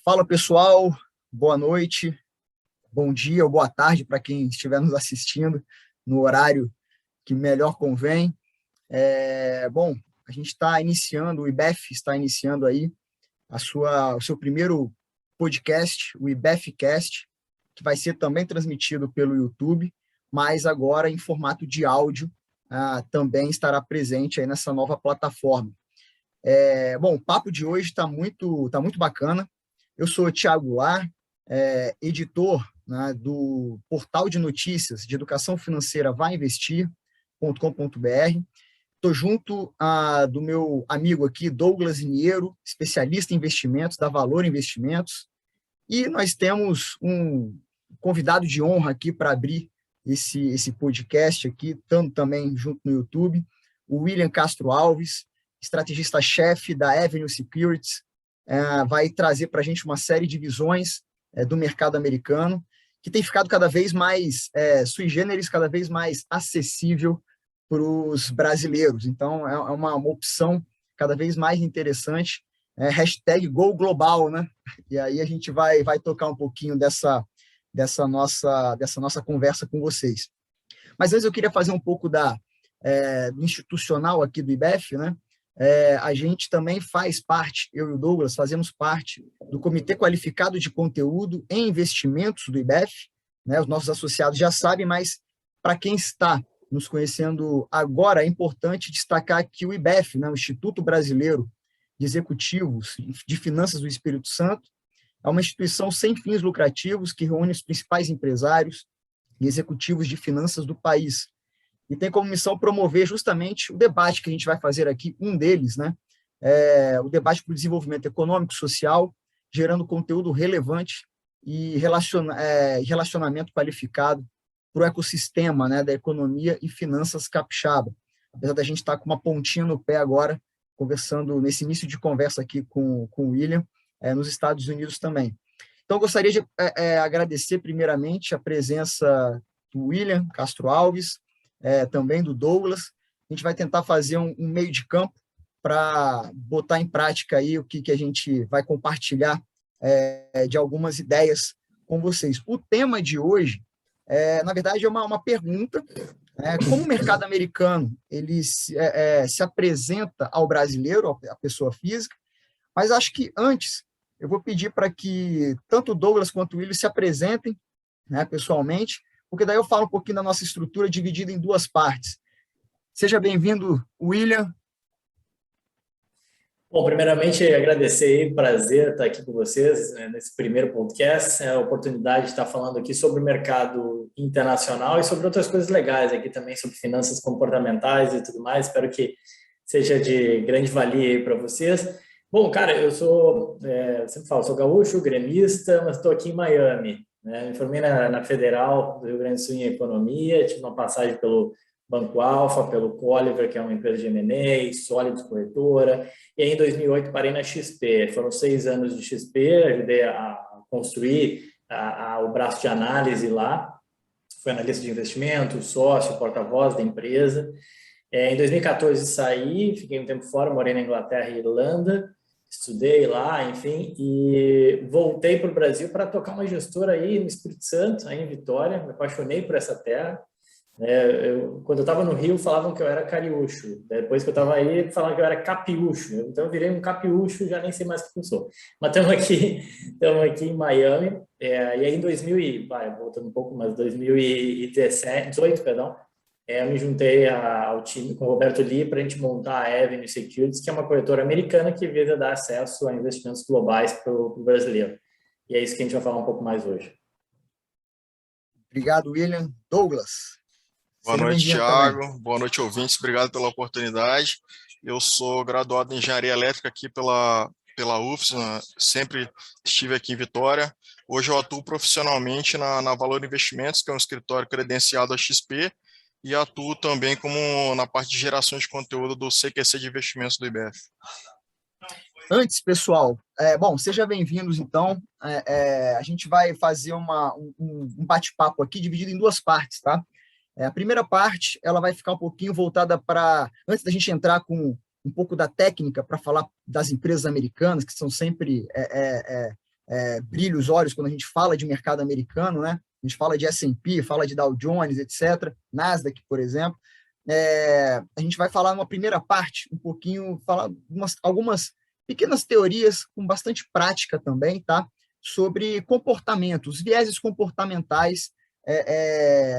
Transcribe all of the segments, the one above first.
Fala, pessoal, boa noite, bom dia ou boa tarde para quem estiver nos assistindo no horário que melhor convém. Bom, a gente está iniciando, o IBEF está iniciando aí o seu primeiro podcast, o IBEFcast, que vai ser também transmitido pelo YouTube, mas agora em formato de áudio, também estará presente aí nessa nova plataforma. Bom, o papo de hoje está tá muito bacana. Eu sou o Thiago Lar, editor, né, do portal de notícias de educação financeira vainvestir.com.br. Estou junto do meu amigo aqui, Douglas Iniero, especialista em investimentos, da Valor Investimentos. E nós temos um convidado de honra aqui para abrir esse podcast aqui, estando também junto no YouTube, o William Castro Alves, estrategista-chefe da Avenue Securities, vai trazer para a gente uma série de visões do mercado americano, que tem ficado cada vez mais sui generis, cada vez mais acessível para os brasileiros. Então, é uma opção cada vez mais interessante. Hashtag Go Global, né? E aí a gente vai tocar um pouquinho dessa nossa conversa com vocês. Mas antes eu queria fazer um pouco do institucional aqui do IBEF, né? A gente também faz parte, eu e o Douglas, fazemos parte do Comitê Qualificado de Conteúdo em Investimentos do IBEF, né? Os nossos associados já sabem, mas para quem está nos conhecendo agora, é importante destacar que o IBEF, né, o Instituto Brasileiro de Executivos de Finanças do Espírito Santo, é uma instituição sem fins lucrativos que reúne os principais empresários e executivos de finanças do país, e tem como missão promover justamente o debate que a gente vai fazer aqui, um deles, né? O debate para o desenvolvimento econômico e social, gerando conteúdo relevante e relacionamento qualificado para o ecossistema, né, da economia e finanças capixaba. Apesar da gente estar com uma pontinha no pé agora, conversando nesse início de conversa aqui com o William, nos Estados Unidos também. Então, eu gostaria de agradecer primeiramente a presença do William Castro Alves, também do Douglas. A gente vai tentar fazer um meio de campo para botar em prática aí o que a gente vai compartilhar de algumas ideias com vocês. O tema de hoje, na verdade, é uma pergunta. Como o mercado americano ele se apresenta ao brasileiro, à pessoa física, mas acho que antes eu vou pedir para que tanto o Douglas quanto o William se apresentem, né, pessoalmente, porque daí eu falo um pouquinho da nossa estrutura dividida em duas partes. Seja bem-vindo, William. Bom, primeiramente, agradecer, prazer estar aqui com vocês nesse primeiro podcast, a oportunidade de estar falando aqui sobre o mercado internacional e sobre outras coisas legais aqui também, sobre finanças comportamentais e tudo mais. Espero que seja de grande valia para vocês. Bom, cara, eu sempre falo, sou gaúcho, gremista, mas estou aqui em Miami. Me formei na Federal do Rio Grande do Sul em Economia, tive uma passagem pelo Banco Alfa, pelo Colliver, que é uma empresa de M&A, Sólidos Corretora, e aí em 2008 parei na XP. Foram 6 anos de XP, ajudei a construir o braço de análise lá, fui analista de investimento, sócio, porta-voz da empresa. Em 2014 saí, fiquei um tempo fora, morei na Inglaterra e Irlanda, estudei lá, enfim, e voltei para o Brasil para tocar uma gestora aí no Espírito Santo, aí em Vitória. Me apaixonei por essa terra. Quando eu estava no Rio, falavam que eu era cariúcho. Depois que eu estava aí, falavam que eu era capiúcho. Então, eu virei um capiúcho, já nem sei mais o que eu sou. Mas estamos aqui em Miami. E aí, em voltando um pouco, mas 2018, perdão, eu me juntei ao time com o Roberto Lee para a gente montar a Avenue Securities, que é uma corretora americana que visa dar acesso a investimentos globais para o brasileiro. E é isso que a gente vai falar um pouco mais hoje. Obrigado, William. Douglas. Boa noite, Thiago. Boa noite, ouvintes. Obrigado pela oportunidade. Eu sou graduado em Engenharia Elétrica aqui pela UFS, né? Sempre estive aqui em Vitória. Hoje eu atuo profissionalmente na Valor Investimentos, que é um escritório credenciado à XP, e atuo também na parte de geração de conteúdo do CQC de Investimentos do IBEF. Antes, pessoal, sejam bem-vindos, então. A gente vai fazer um bate-papo aqui dividido em duas partes, tá? A primeira parte, ela vai ficar um pouquinho voltada para... Antes da gente entrar com um pouco da técnica para falar das empresas americanas, que são sempre brilha os olhos quando a gente fala de mercado americano, né? A gente fala de S&P, fala de Dow Jones, etc., Nasdaq, por exemplo. A gente vai falar numa primeira parte, um pouquinho, falar algumas pequenas teorias com bastante prática também, tá? Sobre comportamentos, vieses comportamentais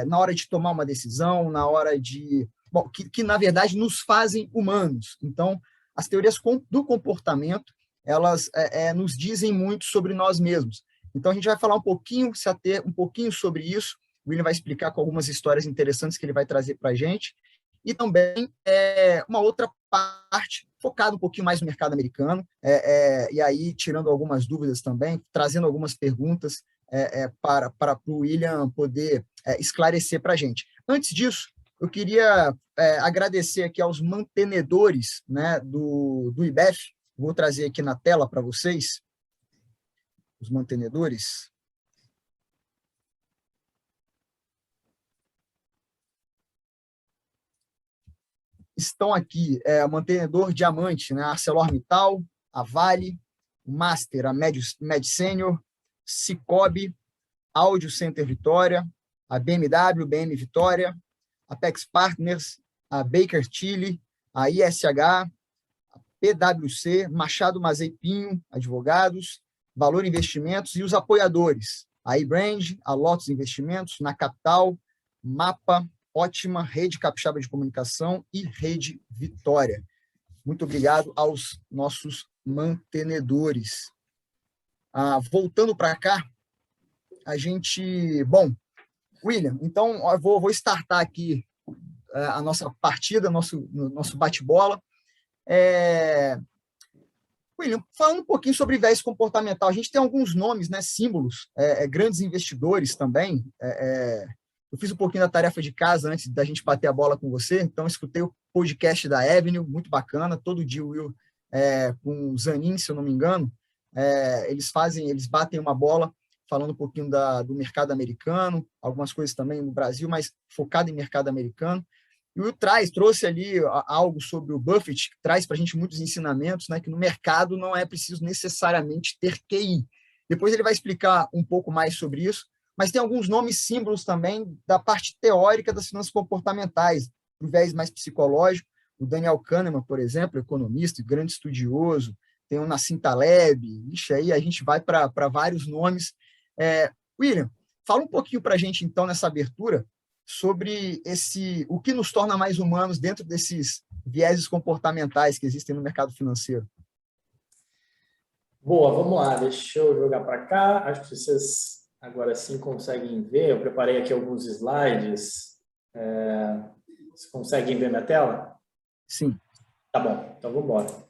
na hora de tomar uma decisão, na hora de... Bom, que na verdade nos fazem humanos. Então, as teorias do comportamento, elas nos dizem muito sobre nós mesmos. Então, a gente vai falar um pouquinho, se ater um pouquinho sobre isso. O William vai explicar com algumas histórias interessantes que ele vai trazer para a gente. E também uma outra parte focada um pouquinho mais no mercado americano, e aí tirando algumas dúvidas também, trazendo algumas perguntas para o William poder esclarecer para a gente. Antes disso, eu queria agradecer aqui aos mantenedores, né, do IBEF. Vou trazer aqui na tela para vocês os mantenedores. Estão aqui o mantenedor diamante, né? A ArcelorMittal, a Vale, o Master, a Med Senior, Cicobi, Audio Center Vitória, a BMW, BM Vitória, a Apex Partners, a Baker Tilly, a ISH, a PwC, Machado Mazei Pinho, advogados, Valor Investimentos e os apoiadores, a iBrand, a Lotus Investimentos, Na Capital, Mapa, Ótima, Rede Capixaba de Comunicação e Rede Vitória. Muito obrigado aos nossos mantenedores. Voltando para cá, a gente... Bom, William, então eu vou startar aqui a nossa partida, nosso bate-bola. William, falando um pouquinho sobre viés comportamental, a gente tem alguns nomes, né, símbolos, grandes investidores também. Eu fiz um pouquinho da tarefa de casa antes da gente bater a bola com você, então escutei o podcast da Avenue, muito bacana, todo dia o Will com o Zanin, se eu não me engano, eles batem uma bola falando um pouquinho do mercado americano, algumas coisas também no Brasil, mas focado em mercado americano. E o Will trouxe ali algo sobre o Buffett, que traz para a gente muitos ensinamentos, né, que no mercado não é preciso necessariamente ter QI. Depois ele vai explicar um pouco mais sobre isso, mas tem alguns nomes símbolos também da parte teórica das finanças comportamentais, do viés mais psicológico. O Daniel Kahneman, por exemplo, economista, grande estudioso, tem o Nassim Taleb, aí a gente vai para vários nomes. William, fala um pouquinho para a gente, então, nessa abertura, sobre o que nos torna mais humanos dentro desses vieses comportamentais que existem no mercado financeiro. Boa, vamos lá, deixa eu jogar para cá, acho que vocês agora sim conseguem ver, eu preparei aqui alguns slides, vocês conseguem ver minha tela? Sim. Tá bom, então vamos embora.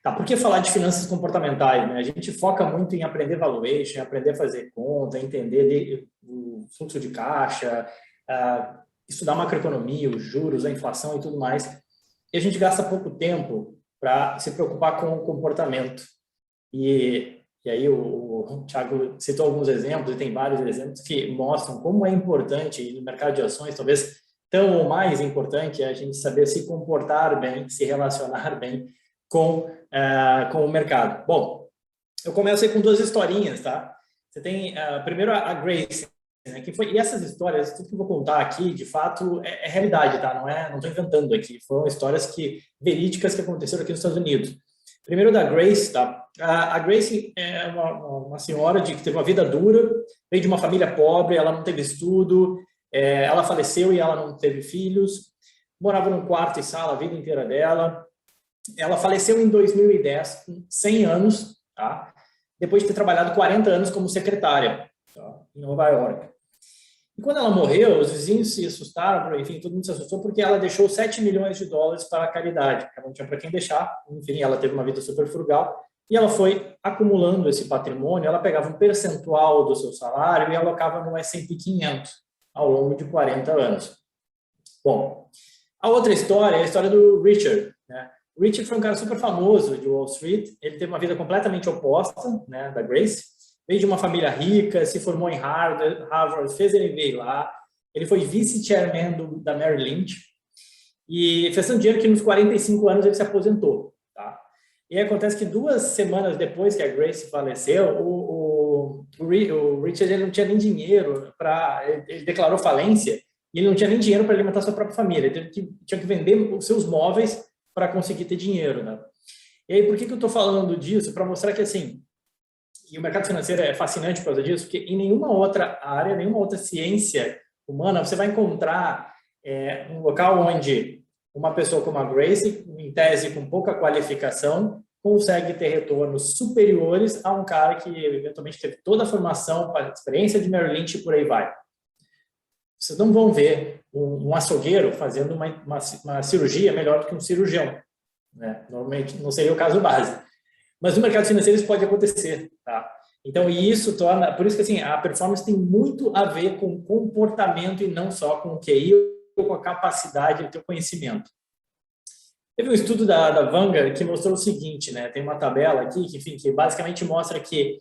Tá, por que falar de finanças comportamentais, né? A gente foca muito em aprender valuation, em aprender a fazer conta, entender o fluxo de caixa, estudar macroeconomia, os juros, a inflação e tudo mais. E a gente gasta pouco tempo para se preocupar com o comportamento. E aí o Thiago citou alguns exemplos, e tem vários exemplos que mostram como é importante no mercado de ações, talvez tão ou mais importante, a gente saber se comportar bem, se relacionar bem com o mercado. Bom, eu começo aí com duas historinhas, tá? Você tem, primeiro, a Grace, né, e essas histórias, tudo que eu vou contar aqui, de fato, é realidade, tá? Não estou inventando aqui, foram histórias verídicas que aconteceram aqui nos Estados Unidos. Primeiro da Grace, tá? A Grace é uma senhora que teve uma vida dura, veio de uma família pobre, ela não teve estudo, ela faleceu e ela não teve filhos, morava num quarto e sala a vida inteira dela. Ela faleceu em 2010, com 100 anos, tá? Depois de ter trabalhado 40 anos como secretária, tá? Em Nova York. E quando ela morreu, os vizinhos se assustaram, enfim, todo mundo se assustou porque ela deixou 7 milhões de dólares para a caridade. Ela não tinha para quem deixar, enfim, ela teve uma vida super frugal e ela foi acumulando esse patrimônio, ela pegava um percentual do seu salário e alocava no S&P 500 ao longo de 40 anos. Bom, a outra história é a história do Richard, né? O Richard foi um cara super famoso de Wall Street, ele teve uma vida completamente oposta, né, da Grace. Veio de uma família rica, se formou em Harvard, fez MBA lá. Ele foi vice-chairman da Merrill Lynch e fez tanto dinheiro que nos 45 anos ele se aposentou. Tá? E aí acontece que 2 semanas depois que a Grace faleceu, o Richard ele não tinha nem dinheiro ele declarou falência e ele não tinha nem dinheiro para alimentar sua própria família. Ele tinha que vender os seus móveis para conseguir ter dinheiro, né? E aí, por que eu estou falando disso? Para mostrar que, assim, e o mercado financeiro é fascinante por causa disso, porque em nenhuma outra área, nenhuma outra ciência humana, você vai encontrar um local onde uma pessoa como a Grace, em tese com pouca qualificação, consegue ter retornos superiores a um cara que eventualmente teve toda a formação, a experiência de Merrill Lynch e por aí vai. Vocês não vão ver um açougueiro fazendo uma cirurgia melhor do que um cirurgião, né? Normalmente não seria o caso base. Mas no mercado financeiro isso pode acontecer, tá? Então, isso torna... Por isso que, assim, a performance tem muito a ver com comportamento e não só com o QI ou com a capacidade de ter o conhecimento. Teve um estudo da Vanguard que mostrou o seguinte, né? Tem uma tabela aqui que, enfim, que basicamente mostra que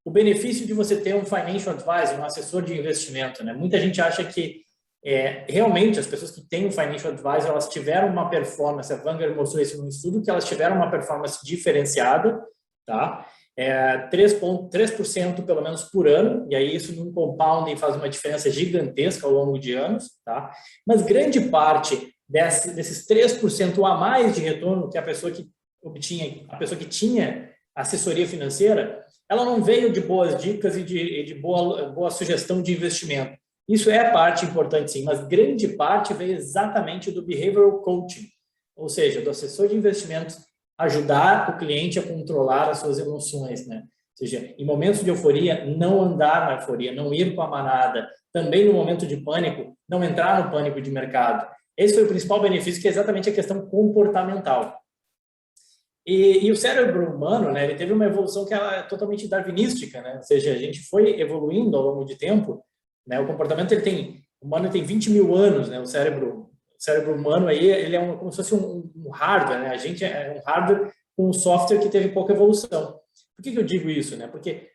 o benefício de você ter um financial advisor, um assessor de investimento, né? Muita gente acha que realmente as pessoas que têm um financial advisor, elas tiveram uma performance, a Vanguard mostrou isso num estudo, que elas tiveram uma performance diferenciada, tá? 3% pelo menos por ano, e aí isso num compounding faz uma diferença gigantesca ao longo de anos, tá? Mas grande parte desses 3% a mais de retorno que a pessoa que tinha assessoria financeira, ela não veio de boas dicas e de boa sugestão de investimento. Isso é parte importante, sim, mas grande parte veio exatamente do behavioral coaching, ou seja, do assessor de investimentos ajudar o cliente a controlar as suas emoções, né? Ou seja, em momentos de euforia, não andar na euforia, não ir com a manada. Também no momento de pânico, não entrar no pânico de mercado. Esse foi o principal benefício, que é exatamente a questão comportamental. E o cérebro humano, né, ele teve uma evolução que é totalmente darwinística, né? Ou seja, a gente foi evoluindo ao longo de tempo, né? O comportamento humano tem 20 mil anos, né? O cérebro humano aí, ele é como se fosse um hardware, né? A gente é um hardware com um software que teve pouca evolução. Por que eu digo isso, né? Porque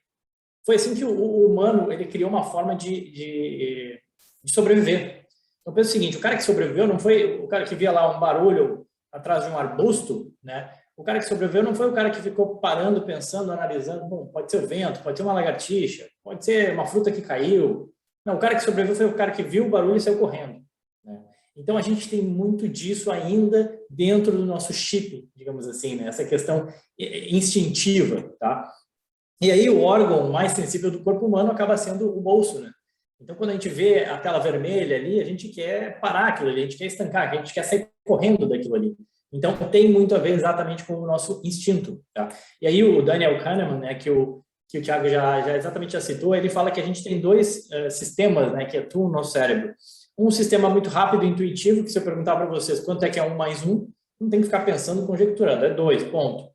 foi assim que o humano ele criou uma forma de sobreviver. Então pensa o seguinte, o cara que sobreviveu não foi o cara que via lá um barulho atrás de um arbusto, né? O cara que sobreviveu não foi o cara que ficou parando, pensando, analisando, bom, pode ser o vento, pode ser uma lagartixa, pode ser uma fruta que caiu. Não, o cara que sobreviveu foi o cara que viu o barulho e saiu correndo, né? Então, a gente tem muito disso ainda dentro do nosso chip, digamos assim, né? Essa questão instintiva, tá? E aí, o órgão mais sensível do corpo humano acaba sendo o bolso, né? Então, quando a gente vê a tela vermelha ali, a gente quer parar aquilo ali, a gente quer estancar, a gente quer sair correndo daquilo ali. Então, tem muito a ver exatamente com o nosso instinto, tá? E aí, o Daniel Kahneman, né, que o Thiago já exatamente já citou, ele fala que a gente tem 2 sistemas, né, que atuam no nosso cérebro. Um sistema muito rápido e intuitivo, que se eu perguntar para vocês quanto é que é 1 mais 1, não tem que ficar pensando, conjecturando, é 2, ponto.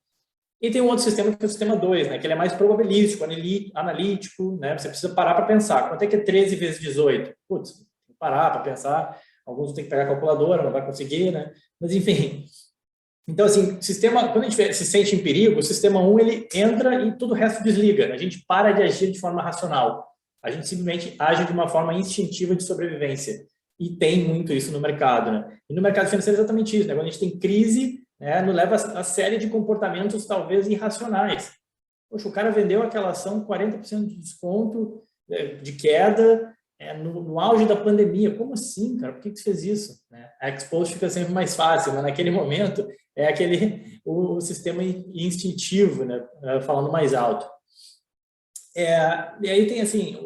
E tem um outro sistema que é o sistema 2, né, que ele é mais probabilístico, analítico, né, você precisa parar para pensar. Quanto é que é 13 vezes 18? Putz, tem que parar para pensar, alguns vão ter que pegar a calculadora, não vai conseguir, né, mas enfim. Então, assim, quando a gente se sente em perigo, o sistema 1, ele entra e todo o resto desliga. A gente para de agir de forma racional. A gente simplesmente age de uma forma instintiva de sobrevivência. E tem muito isso no mercado, né? E no mercado financeiro é exatamente isso, né? Quando a gente tem crise, né, nos leva a série de comportamentos talvez irracionais. Poxa, o cara vendeu aquela ação 40% de desconto, de queda, no auge da pandemia. Como assim, cara? Por que você fez isso? A expost fica sempre mais fácil, mas naquele momento é o sistema instintivo, né, falando mais alto. E aí tem assim,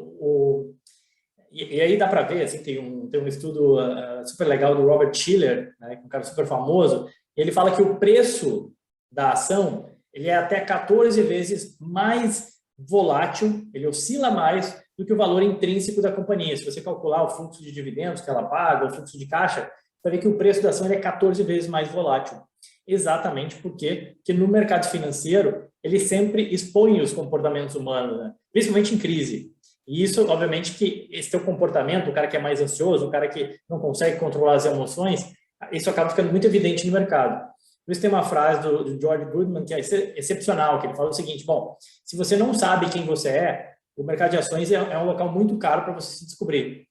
e aí dá para ver, assim, tem um estudo super legal do Robert Shiller, né, um cara super famoso. Ele fala que o preço da ação ele é até 14 vezes mais volátil, ele oscila mais do que o valor intrínseco da companhia. Se você calcular o fluxo de dividendos que ela paga, o fluxo de caixa, você vai ver que o preço da ação ele é 14 vezes mais volátil. Exatamente porque no mercado financeiro ele sempre expõe os comportamentos humanos, né? Principalmente em crise. E isso, obviamente, que esse teu comportamento, o cara que é mais ansioso, o cara que não consegue controlar as emoções, isso acaba ficando muito evidente no mercado. Por isso tem uma frase do George Goodman que é excepcional, que ele fala o seguinte, bom, se você não sabe quem você é, o mercado de ações é um local muito caro para você se descobrir.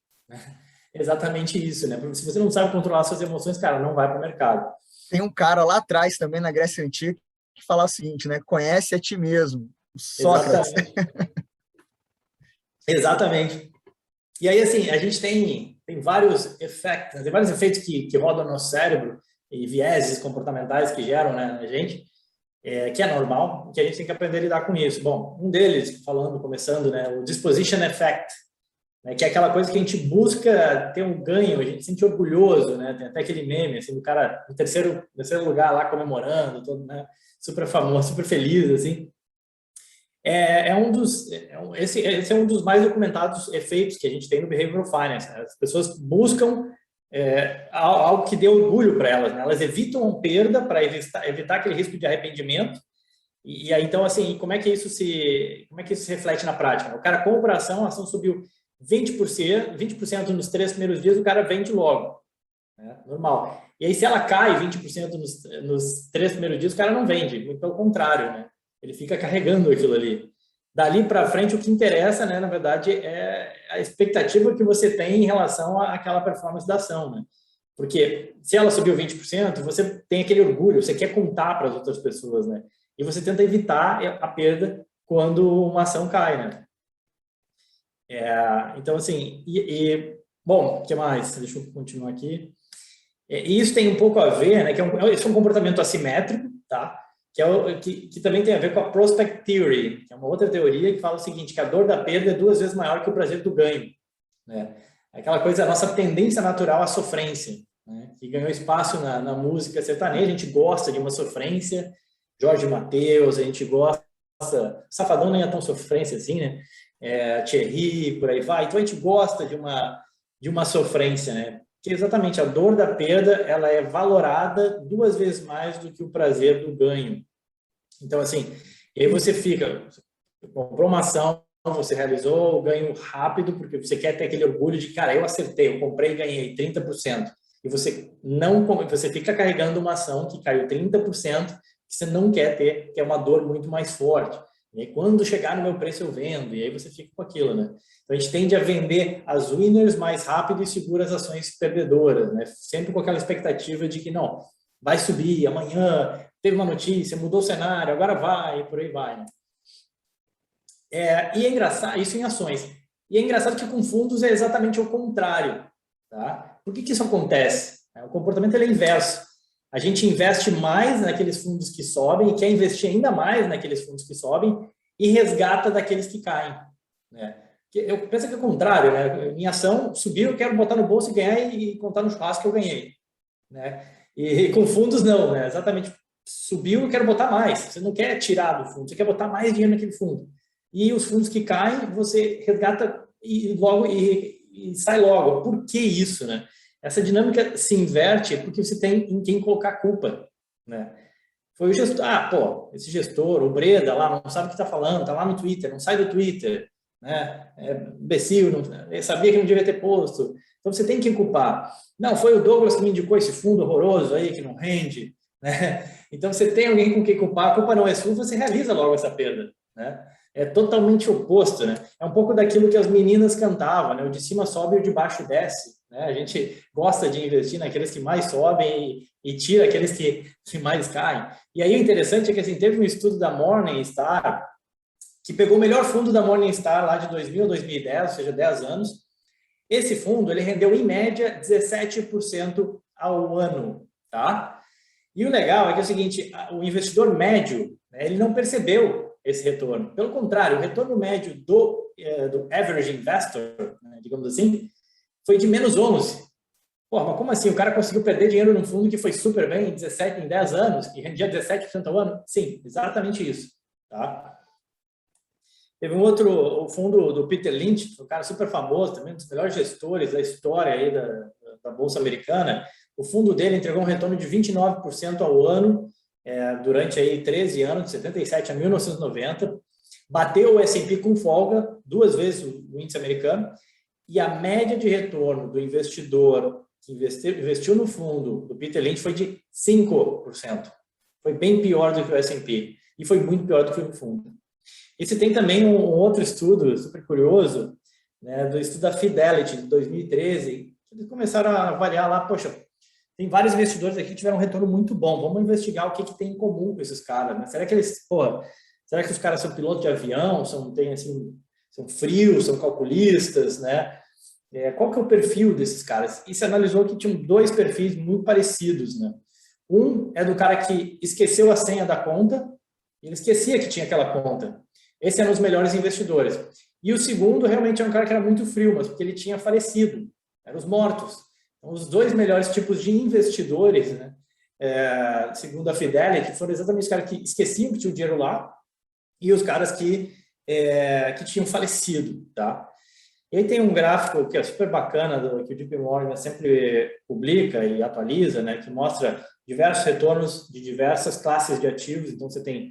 Exatamente isso, né? Porque se você não sabe controlar suas emoções, cara, não vai para o mercado. Tem um cara lá atrás, também na Grécia Antiga, que fala o seguinte, né? Conhece a ti mesmo, Sócrates. Exatamente. E aí, assim, a gente tem vários efeitos, tem vários efeitos que rodam no nosso cérebro e vieses comportamentais que geram, né, na gente, que é normal, que a gente tem que aprender a lidar com isso. Bom, um deles, começando, né, o disposition effect, né, que é aquela coisa que a gente busca ter um ganho, a gente se sente orgulhoso, né, tem até aquele meme, assim, do cara no terceiro lugar lá comemorando, todo, né, super famoso, super feliz, assim. Esse é um dos mais documentados efeitos que a gente tem no Behavioral Finance, né? As pessoas buscam algo que dê orgulho para elas, né? Elas evitam uma perda para evitar aquele risco de arrependimento. E aí, então, assim, como é que isso se reflete na prática? O cara compra a ação subiu 20% nos 3 primeiros dias, o cara vende logo, né? Normal. E aí, se ela cai 20% nos 3 primeiros dias, o cara não vende, muito pelo contrário, né? Ele fica carregando aquilo ali. Dali para frente, o que interessa, né, na verdade, é a expectativa que você tem em relação àquela performance da ação, né? Porque se ela subiu 20%, você tem aquele orgulho, você quer contar para as outras pessoas, né? E você tenta evitar a perda quando uma ação cai, né? Então, assim, bom, o que mais? Deixa eu continuar aqui. E isso tem um pouco a ver, né, que esse é um comportamento assimétrico, tá? Que também tem a ver com a Prospect Theory, que é uma outra teoria que fala o seguinte, que a dor da perda é 2 vezes maior que o prazer do ganho, né? Aquela coisa, a nossa tendência natural à sofrência, né, que ganhou espaço na música sertaneja. A gente gosta de uma sofrência, Jorge Mateus, a gente gosta, Safadão nem é tão sofrência assim, né? Thierry, por aí vai. Então a gente gosta de uma sofrência, né? Que exatamente a dor da perda, ela é valorada 2 vezes mais do que o prazer do ganho. Então, assim, e aí você comprou uma ação, você realizou o ganho rápido, porque você quer ter aquele orgulho de, cara, eu acertei, eu comprei e ganhei 30%. E você fica carregando uma ação que caiu 30%, que você não quer ter, que é uma dor muito mais forte. E aí, quando chegar no meu preço, eu vendo, e aí você fica com aquilo, né? Então, a gente tende a vender as winners mais rápido e segura as ações perdedoras, né? Sempre com aquela expectativa de que, não, vai subir, amanhã teve uma notícia, mudou o cenário, agora vai, e por aí vai, né? E é engraçado, isso em ações. E é engraçado que com fundos é exatamente o contrário, tá? Por que isso acontece? O comportamento é inverso. A gente investe mais naqueles fundos que sobem e quer investir ainda mais naqueles fundos que sobem e resgata daqueles que caem, né? Eu penso que é o contrário, né? Minha ação subiu, eu quero botar no bolso e ganhar e contar no churrasco que eu ganhei, né? E com fundos não, né? Exatamente, subiu, eu quero botar mais. Você não quer tirar do fundo, você quer botar mais dinheiro naquele fundo. E os fundos que caem, você resgata e sai logo. Por que isso, né? Essa dinâmica se inverte porque você tem em quem colocar culpa, né? Foi o gestor, esse gestor, o Breda lá, não sabe o que está falando, está lá no Twitter, não sai do Twitter, né? Imbecil, sabia que não devia ter posto. Então você tem que culpar. Não, foi o Douglas que me indicou esse fundo horroroso aí que não rende, né? Então você tem alguém com quem culpar, a culpa não é sua, você realiza logo essa perda, né? É totalmente oposto, né? É um pouco daquilo que as meninas cantavam, né? O de cima sobe e o de baixo desce, né? A gente gosta de investir naqueles que mais sobem e tira aqueles que mais caem. E aí o interessante é que assim, teve um estudo da Morningstar que pegou o melhor fundo da Morningstar lá de 2000 a 2010, ou seja, 10 anos. Esse fundo, ele rendeu em média 17% ao ano, tá? E o legal é que é o seguinte, o investidor médio, né, ele não percebeu esse retorno. Pelo contrário, o retorno médio do average investor, né, digamos assim, foi de menos 11. Pô, mas como assim? O cara conseguiu perder dinheiro num fundo que foi super bem em 10 anos, que rendia 17% ao ano? Sim, exatamente isso, tá? Teve um outro fundo do Peter Lynch, um cara super famoso, também um dos melhores gestores da história aí da Bolsa Americana. O fundo dele entregou um retorno de 29% ao ano durante aí 13 anos, de 77 a 1990. Bateu o S&P com folga, 2 vezes o índice americano. E a média de retorno do investidor que investiu no fundo do Peter Lynch foi de 5%. Foi bem pior do que o S&P. E foi muito pior do que o fundo. E você tem também um outro estudo super curioso, né, do estudo da Fidelity, de 2013, que eles começaram a avaliar lá, poxa, tem vários investidores aqui que tiveram um retorno muito bom. Vamos investigar o que tem em comum com esses caras, né? Será que será que os caras são pilotos de avião, são frios, são calculistas, né? Qual que é o perfil desses caras? E se analisou que tinham 2 perfis muito parecidos, né? Um é do cara que esqueceu a senha da conta, ele esquecia que tinha aquela conta. Esse era um dos melhores investidores. E o segundo realmente é um cara que era muito frio, mas porque ele tinha falecido, eram os mortos. Então, os 2 melhores tipos de investidores, né? Segundo a Fidelity, foram exatamente os caras que esqueciam que tinha o dinheiro lá e os caras que tinham falecido, tá? E aí tem um gráfico que é super bacana, que o JP Morgan sempre publica e atualiza, né, que mostra diversos retornos de diversas classes de ativos. Então, você tem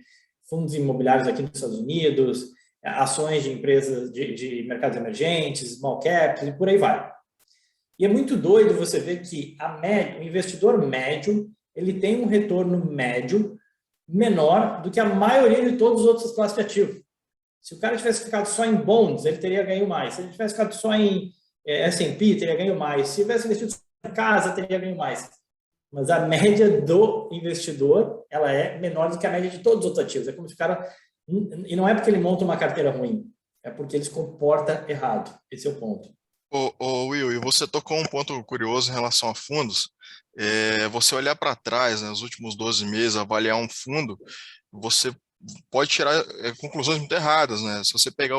fundos imobiliários aqui nos Estados Unidos, ações de empresas de mercados emergentes, small caps e por aí vai. E é muito doido você ver que o investidor médio, ele tem um retorno médio menor do que a maioria de todas as outras classes de ativos. Se o cara tivesse ficado só em bonds, ele teria ganho mais. Se ele tivesse ficado só em S&P, teria ganho mais. Se tivesse investido só em casa, teria ganho mais. Mas a média do investidor, ela é menor do que a média de todos os outros ativos. É como se o cara... E não é porque ele monta uma carteira ruim, é porque ele se comporta errado. Esse é o ponto. Will, e você tocou um ponto curioso em relação a fundos. Você olhar para trás, né, nos últimos 12 meses, avaliar um fundo, você pode tirar conclusões muito erradas, né? Se você pegar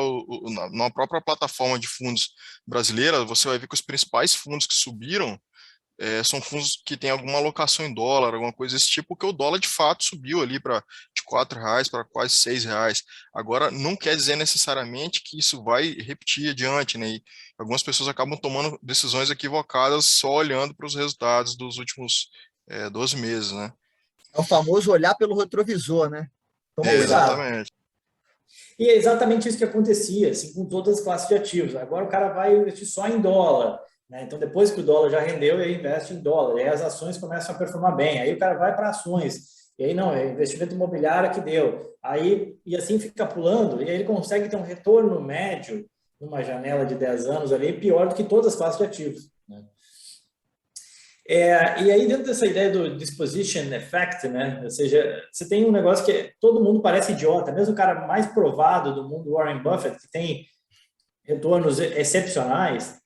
na própria plataforma de fundos brasileira, você vai ver que os principais fundos que subiram são fundos que têm alguma alocação em dólar, alguma coisa desse tipo, porque o dólar de fato subiu ali de R$4 para quase R$6. Agora, não quer dizer necessariamente que isso vai repetir adiante, né? E algumas pessoas acabam tomando decisões equivocadas só olhando para os resultados dos últimos 12 meses, né? É o famoso olhar pelo retrovisor, né? Toma cuidado. Exatamente. E é exatamente isso que acontecia, assim, com todas as classes de ativos. Agora o cara vai investir só em dólar, né? Então, depois que o dólar já rendeu, ele investe em dólar. E aí as ações começam a performar bem. Aí o cara vai para ações. E aí, não, é investimento imobiliário que deu. E assim fica pulando. E aí ele consegue ter um retorno médio, numa janela de 10 anos ali, pior do que todas as classes de ativos, né? E aí, dentro dessa ideia do disposition effect, né? Ou seja, você tem um negócio que todo mundo parece idiota, mesmo o cara mais provado do mundo, Warren Buffett, que tem retornos excepcionais,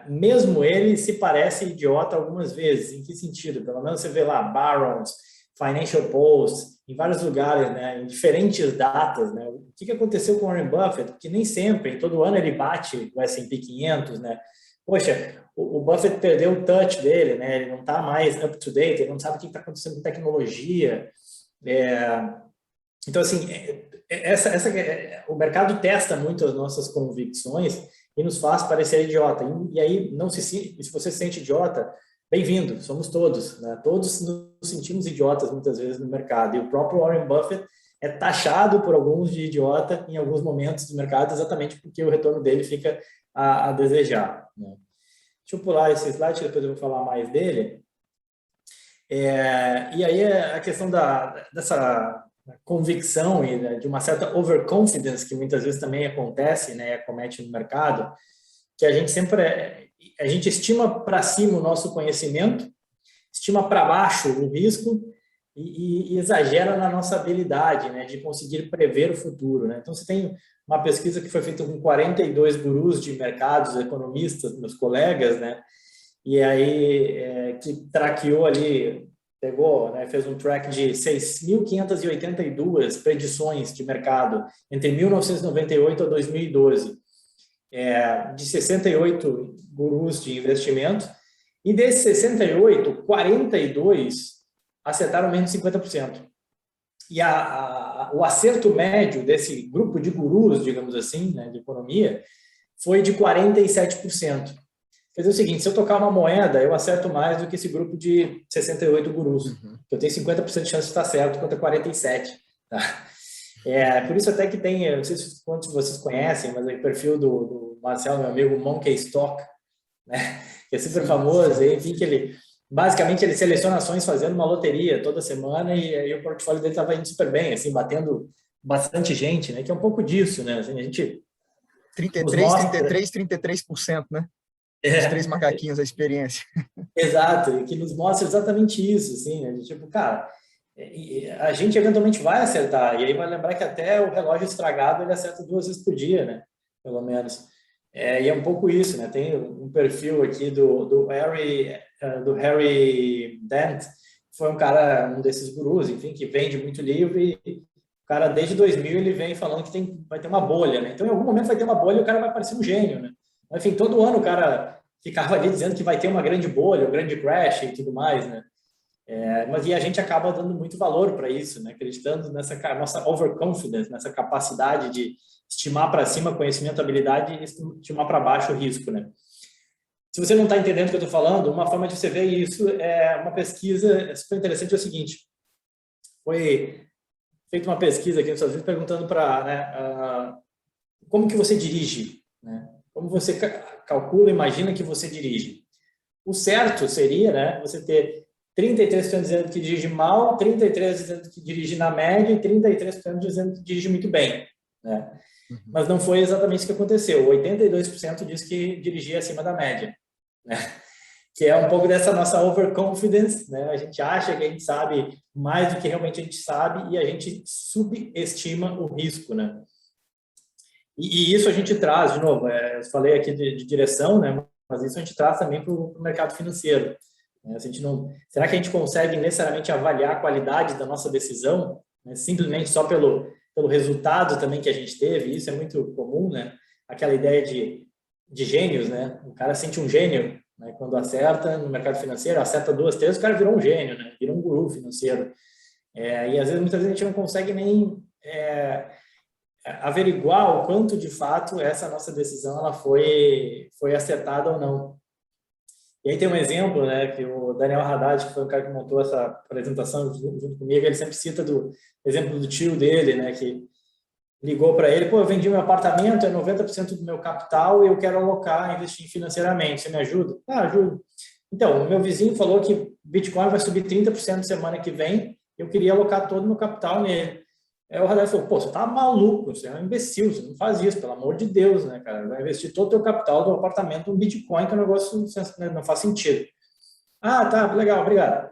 mesmo ele se parece idiota algumas vezes. Em que sentido? Pelo menos você vê lá Barron's, Financial Post, em vários lugares, né? Em diferentes datas, né? O que aconteceu com Warren Buffett? Porque nem sempre, todo ano ele bate o S&P 500, né? Poxa, o Buffett perdeu o touch dele, né? Ele não está mais up to date, ele não sabe o que está acontecendo com tecnologia. Então, assim, o mercado testa muito as nossas convicções e nos faz parecer idiota. E aí, se você se sente idiota, bem-vindo, somos todos, né? Todos nos sentimos idiotas muitas vezes no mercado. E o próprio Warren Buffett é taxado por alguns de idiota em alguns momentos do mercado, exatamente porque o retorno dele fica a desejar, né? Deixa eu pular esse slide, depois eu vou falar mais dele. E aí a questão dessa convicção e, né, de uma certa overconfidence que muitas vezes também acontece, né, acomete no mercado, que a gente estima para cima o nosso conhecimento, estima para baixo o risco e exagera na nossa habilidade, né, de conseguir prever o futuro, né? Então, você tem uma pesquisa que foi feita com 42 gurus de mercados, economistas, meus colegas, né? E aí, que traqueou ali, pegou, né, fez um track de 6.582 predições de mercado entre 1998 a 2012, de 68 gurus de investimento, e desses 68, 42 acertaram menos de 50%. E o acerto médio desse grupo de gurus, digamos assim, né, de economia, foi de 47%. Quer dizer o seguinte, se eu tocar uma moeda, eu acerto mais do que esse grupo de 68 gurus. Eu tenho 50% de chance de estar certo contra 47%. Tá? Por isso até que tem, não sei quantos vocês conhecem, mas o perfil do Marcelo, meu amigo, Monkey Stock, né, que é super famoso, enfim, que ele... Basicamente, ele seleciona ações fazendo uma loteria toda semana e aí o portfólio dele estava indo super bem, assim, batendo bastante gente, né? Que é um pouco disso, né? Assim, a gente 33%, né? Os três macaquinhos, a experiência. Exato, e que nos mostra exatamente isso, assim, né? Tipo, cara, a gente eventualmente vai acertar, e aí vai lembrar que até o relógio estragado ele acerta 2 vezes por dia, né? Pelo menos. E é um pouco isso, né? Tem um perfil aqui do Harry Dent, que foi um cara, um desses gurus, enfim, que vende muito livro, e o cara, desde 2000, ele vem falando que vai ter uma bolha, né? Então, em algum momento vai ter uma bolha e o cara vai parecer um gênio, né? Enfim, todo ano o cara ficava ali dizendo que vai ter uma grande bolha, um grande crash e tudo mais, né? Mas a gente acaba dando muito valor para isso, né? Acreditando nessa nossa overconfidence, nessa capacidade de estimar para cima conhecimento, habilidade e estimar para baixo o risco, né? Se você não está entendendo o que eu estou falando, uma forma de você ver isso é uma pesquisa super interessante, é o seguinte: foi feita uma pesquisa aqui nos Estados Unidos perguntando para, né, como que você dirige, né? Como você calcula, imagina que você dirige. O certo seria, né, você ter 33% dizendo que dirige mal, 33% dizendo que dirige na média e 33% dizendo que dirige muito bem, né? Mas não foi exatamente isso que aconteceu. 82% disse que dirigia acima da média, né? Que é um pouco dessa nossa overconfidence, né? A gente acha que a gente sabe mais do que realmente a gente sabe e a gente subestima o risco, né? E isso a gente traz, de novo, eu falei aqui de direção, né? Mas isso a gente traz também para o mercado financeiro. A gente não, será que a gente consegue necessariamente avaliar a qualidade da nossa decisão, né? Simplesmente só pelo resultado também que a gente teve? Isso é muito comum, né? Aquela ideia de gênios, né? O cara sente um gênio, né? Quando acerta no mercado financeiro, acerta 2, 3, o cara virou um gênio, né? Virou um guru financeiro. E às vezes, muitas vezes a gente não consegue nem averiguar o quanto de fato essa nossa decisão ela foi acertada ou não. E aí tem um exemplo, né, que o Daniel Haddad, que foi o cara que montou essa apresentação junto comigo, ele sempre cita do exemplo do tio dele, né, que ligou para ele: pô, eu vendi meu apartamento, é 90% do meu capital e eu quero alocar, investir financeiramente, você me ajuda? Ah, ajudo. Então, o meu vizinho falou que Bitcoin vai subir 30% semana que vem, eu queria alocar todo o meu capital nele. Aí o Haddad falou: pô, você tá maluco, você é um imbecil, você não faz isso, pelo amor de Deus, né, cara? Vai investir todo o teu capital do apartamento no Bitcoin, que é um negócio não faz sentido. Ah, tá, legal, obrigado.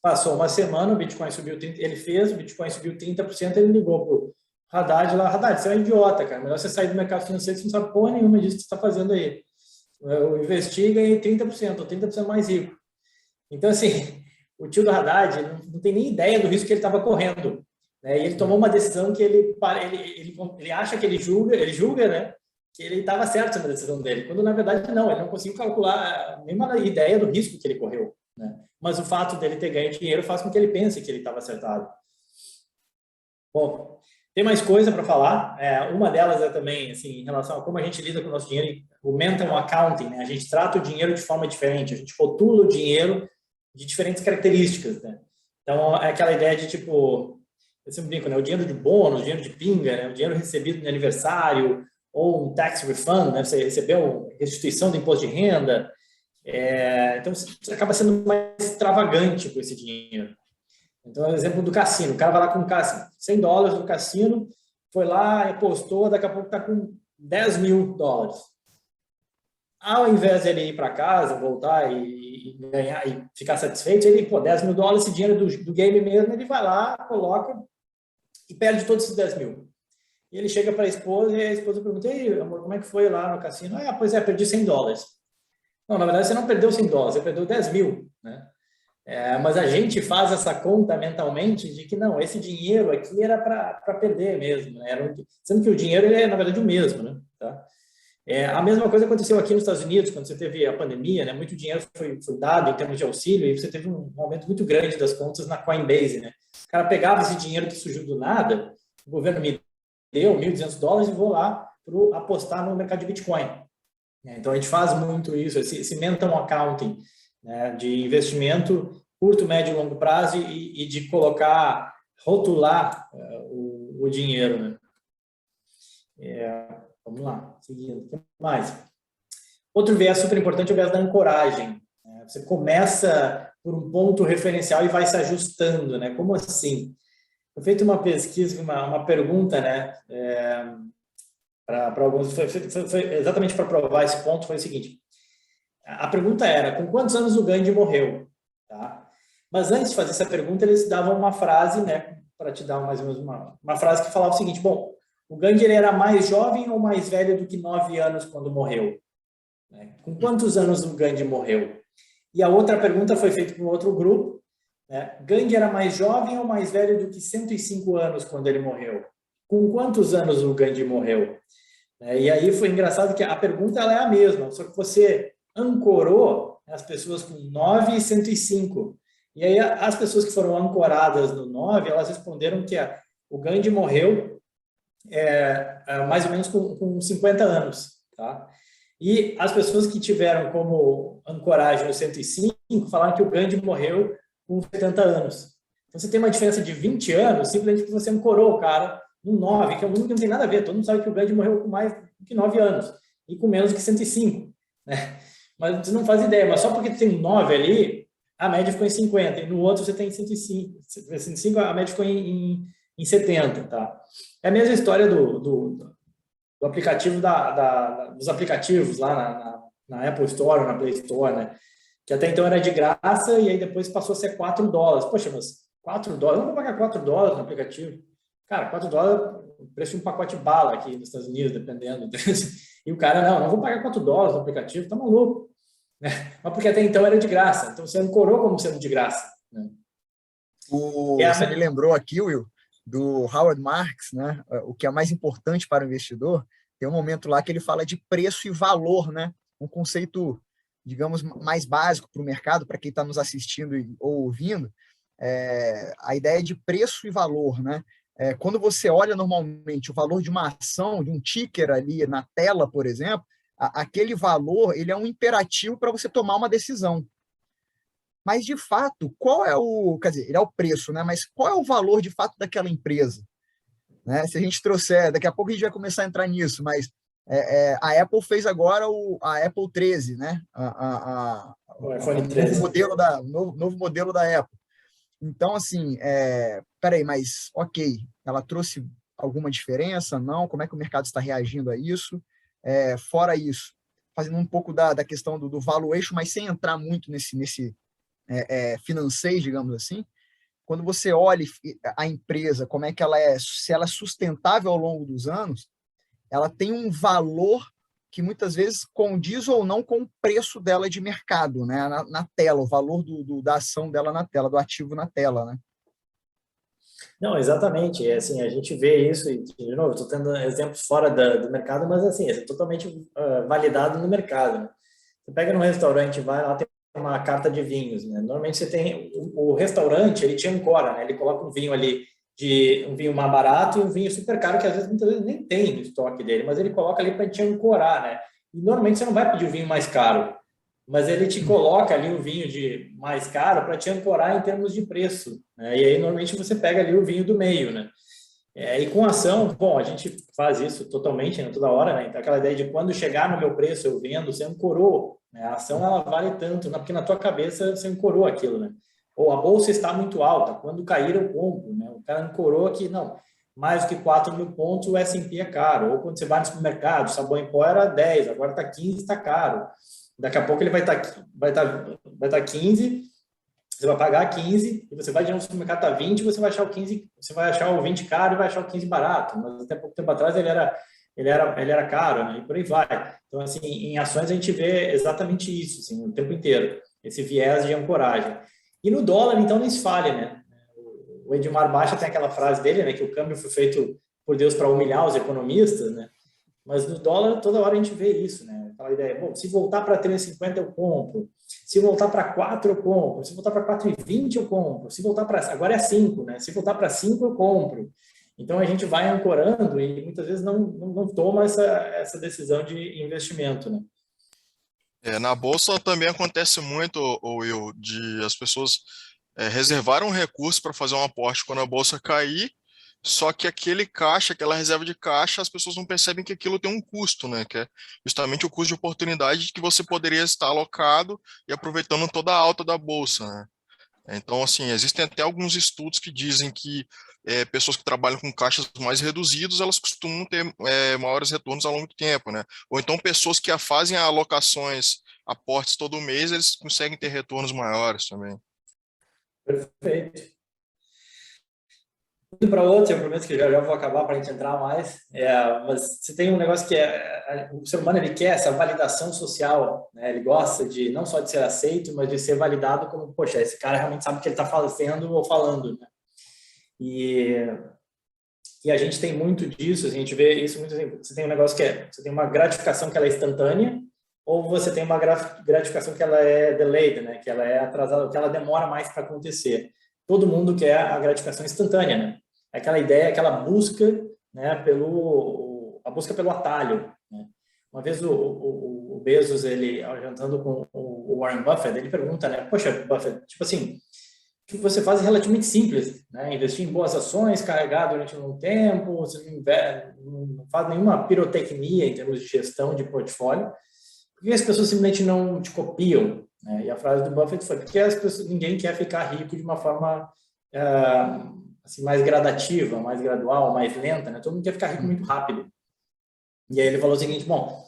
Passou uma semana, o Bitcoin subiu 30%, ele fez, o Bitcoin subiu 30%, ele ligou pro Haddad lá: Haddad, você é um idiota, cara, melhor você sair do mercado financeiro, você não sabe porra nenhuma disso que você está fazendo aí. Eu investi e ganhei 30%, ou 30% mais rico. Então, assim, o tio do Haddad não tem nem ideia do risco que ele estava correndo. E ele tomou uma decisão que ele acha que ele julga, né, que ele estava certo na decisão dele, quando na verdade não, ele não conseguiu calcular nenhuma ideia do risco que ele correu, né? Mas o fato dele ter ganho dinheiro faz com que ele pense que ele estava acertado. Bom, tem mais coisa para falar. Uma delas é também, assim, em relação a como a gente lida com o nosso dinheiro, o mental accounting, né? A gente trata o dinheiro de forma diferente, a gente rotula o dinheiro de diferentes características, né? Então, é aquela ideia de, tipo, eu sempre brinco, né? O dinheiro de bônus, o dinheiro de pinga, né? O dinheiro recebido no aniversário, ou um tax refund, né? Você recebeu restituição do imposto de renda. Então, você acaba sendo mais extravagante com esse dinheiro. Então, é o exemplo do cassino. O cara vai lá com $100 no cassino, foi lá, apostou, daqui a pouco está com $10 mil. Ao invés de ele ir para casa, voltar e ganhar e ficar satisfeito, ele, pô, $10 mil, esse dinheiro do game mesmo, ele vai lá, coloca e perde todos esses 10 mil. E ele chega para a esposa e a esposa pergunta: ei, amor, como é que foi lá no cassino? Ah, pois perdi $100. Não, na verdade você não perdeu $100, você perdeu 10 mil, né? Mas a gente faz essa conta mentalmente de que não, esse dinheiro aqui era para perder mesmo, né? Sendo que o dinheiro ele é, na verdade, o mesmo, né? Tá? A mesma coisa aconteceu aqui nos Estados Unidos, quando você teve a pandemia, né? Muito dinheiro foi dado em termos de auxílio e você teve um aumento muito grande das contas na Coinbase, né? O cara pegava esse dinheiro que surgiu do nada, o governo me deu $1.200 e vou lá para apostar no mercado de Bitcoin. Então, a gente faz muito isso, esse mental accounting, né, de investimento curto, médio e longo prazo e de rotular o dinheiro, né? Vamos lá, seguindo. O que mais? Outro viés super importante é o viés da ancoragem. Você começa por um ponto referencial e vai se ajustando, né? Como assim? Foi feita uma pesquisa, uma pergunta, né? Para alguns, foi exatamente para provar esse ponto, foi o seguinte: a pergunta era, com quantos anos o Gandhi morreu? Tá? Mas antes de fazer essa pergunta, eles davam uma frase, né, para te dar mais ou menos uma frase que falava o seguinte, bom, o Gandhi ele era mais jovem ou mais velho do que 9 anos quando morreu? Né? Com quantos anos o Gandhi morreu? E a outra pergunta foi feita por um outro grupo, né? Gandhi era mais jovem ou mais velho do que 105 anos quando ele morreu? Com quantos anos o Gandhi morreu? E aí foi engraçado que a pergunta ela é a mesma, só que você ancorou as pessoas com 9 e 105. E aí as pessoas que foram ancoradas no 9, elas responderam que o Gandhi morreu mais ou menos com 50 anos. Tá? E as pessoas que tiveram como ancoragem o 105 falaram que o Gandhi morreu com 70 anos. Então você tem uma diferença de 20 anos simplesmente porque você ancorou o cara no 9, que é um número que não tem nada a ver. Todo mundo sabe que o Gandhi morreu com mais do que 9 anos e com menos que 105. Né? Mas você não faz ideia. Mas só porque tem 9 ali, a média ficou em 50. E no outro você tem 105, a média ficou em 70. Tá? É a mesma história do aplicativo dos aplicativos lá na Apple Store ou na Play Store, né? Que até então era de graça e aí depois passou a ser $4. Poxa, mas $4? Eu não vou pagar $4 no aplicativo. Cara, $4 o preço de um pacote de bala aqui nos Estados Unidos, dependendo. E o cara, não vou pagar $4 no aplicativo, tá maluco. Mas porque até então era de graça. Então você ancorou como sendo de graça. Né? Você me lembrou aqui, Will, do Howard Marks, né? O que é mais importante para o investidor. Tem um momento lá que ele fala de preço e valor, né? Um conceito, digamos, mais básico para o mercado, para quem está nos assistindo ou ouvindo. A ideia de preço e valor, né? Quando você olha normalmente o valor de uma ação, de um ticker ali na tela, por exemplo, aquele valor ele é um imperativo para você tomar uma decisão. Mas, de fato, qual é o... Quer dizer, ele é o preço, né? Mas qual é o valor, de fato, daquela empresa? Né? Se a gente trouxer... Daqui a pouco a gente vai começar a entrar nisso, mas a Apple fez agora a Apple 13, né? O iPhone 13. Novo modelo da Apple. Então, assim, peraí, mas, ok, ela trouxe alguma diferença? Não? Como é que o mercado está reagindo a isso? Fora isso, fazendo um pouco da questão do valuation, mas sem entrar muito nesse financeiro, digamos assim, quando você olha a empresa, como é que ela se ela é sustentável ao longo dos anos, ela tem um valor que muitas vezes condiz ou não com o preço dela de mercado, né? na tela, o valor da ação dela na tela, do ativo na tela, né? Não, exatamente. Assim, a gente vê isso, e, de novo, estou tendo exemplos fora do mercado, mas assim, é totalmente validado no mercado. Né? Você pega num restaurante, vai lá, tem uma carta de vinhos, né? Normalmente você tem o restaurante, ele te ancora, né? Ele coloca um vinho ali um vinho mais barato e um vinho super caro que às vezes muitas vezes nem tem no estoque dele, mas ele coloca ali para te ancorar, né? E normalmente você não vai pedir o vinho mais caro, mas ele te coloca ali o vinho de mais caro para te ancorar em termos de preço, né? E aí normalmente você pega ali o vinho do meio, né? E com ação, bom, a gente faz isso totalmente, né, toda hora, né? Então, aquela ideia de quando chegar no meu preço eu vendo, você ancorou, né? A ação ela vale tanto, porque na tua cabeça você ancorou aquilo, né? Ou a bolsa está muito alta, quando cair eu compro, né? O cara ancorou aqui, não, mais do que 4.000 pontos o S&P é caro. Ou quando você vai no supermercado, o sabão em pó era 10, agora está 15, está caro. Daqui a pouco ele vai estar 15, você vai pagar 15 e você vai de um supermercado tá 20, você vai achar o 15, você vai achar o 20 caro e vai achar o 15 barato. Mas até pouco tempo atrás ele era caro, né? E por aí vai. Então assim, em ações a gente vê exatamente isso, assim, o tempo inteiro, esse viés de ancoragem. E no dólar então nem se fale, né? O Edmar Baixa tem aquela frase dele, né, que o câmbio foi feito por Deus para humilhar os economistas, né? Mas no dólar toda hora a gente vê isso, né? Aquela ideia, bom, se voltar para 3,50 eu compro, se voltar para 4 eu compro, se voltar para 4,20 eu compro, se voltar para... Agora é 5, né? Se voltar para 5 eu compro. Então a gente vai ancorando e muitas vezes não toma essa decisão de investimento, né? Na Bolsa também acontece muito, Will, de as pessoas reservaram um recurso para fazer um aporte quando a Bolsa cair, só que aquele caixa, aquela reserva de caixa, as pessoas não percebem que aquilo tem um custo, né? Que é justamente o custo de oportunidade que você poderia estar alocado e aproveitando toda a alta da Bolsa, né? Então, assim, existem até alguns estudos que dizem que pessoas que trabalham com caixas mais reduzidos, elas costumam ter maiores retornos ao longo do tempo, né? Ou então pessoas que fazem alocações, aportes todo mês, eles conseguem ter retornos maiores também. Perfeito. Indo para outro, eu prometo que já vou acabar para a gente entrar mais, mas você tem um negócio que o ser humano ele quer essa validação social, né? Ele gosta de não só de ser aceito, mas de ser validado como, poxa, esse cara realmente sabe o que ele está fazendo ou falando, né? E a gente tem muito disso, a gente vê isso muito assim, você tem um negócio você tem uma gratificação que ela é instantânea, ou você tem uma gratificação que ela é delayed, né? Que ela é atrasada, que ela demora mais para acontecer. Todo mundo quer a gratificação instantânea, né? Aquela ideia, aquela busca, né, a busca pelo atalho, né? Uma vez o Bezos, ele jantando com o Warren Buffett, ele pergunta, né, poxa, Buffett, tipo assim, o que você faz é relativamente simples, né? Investir em boas ações, carregar durante um tempo, você não faz nenhuma pirotecnia em termos de gestão de portfólio, por que as pessoas simplesmente não te copiam, né? E a frase do Buffett foi, porque ninguém quer ficar rico de uma forma assim, mais gradativa, mais gradual, mais lenta, né? Todo mundo quer ficar rico muito rápido. E aí ele falou o seguinte, bom,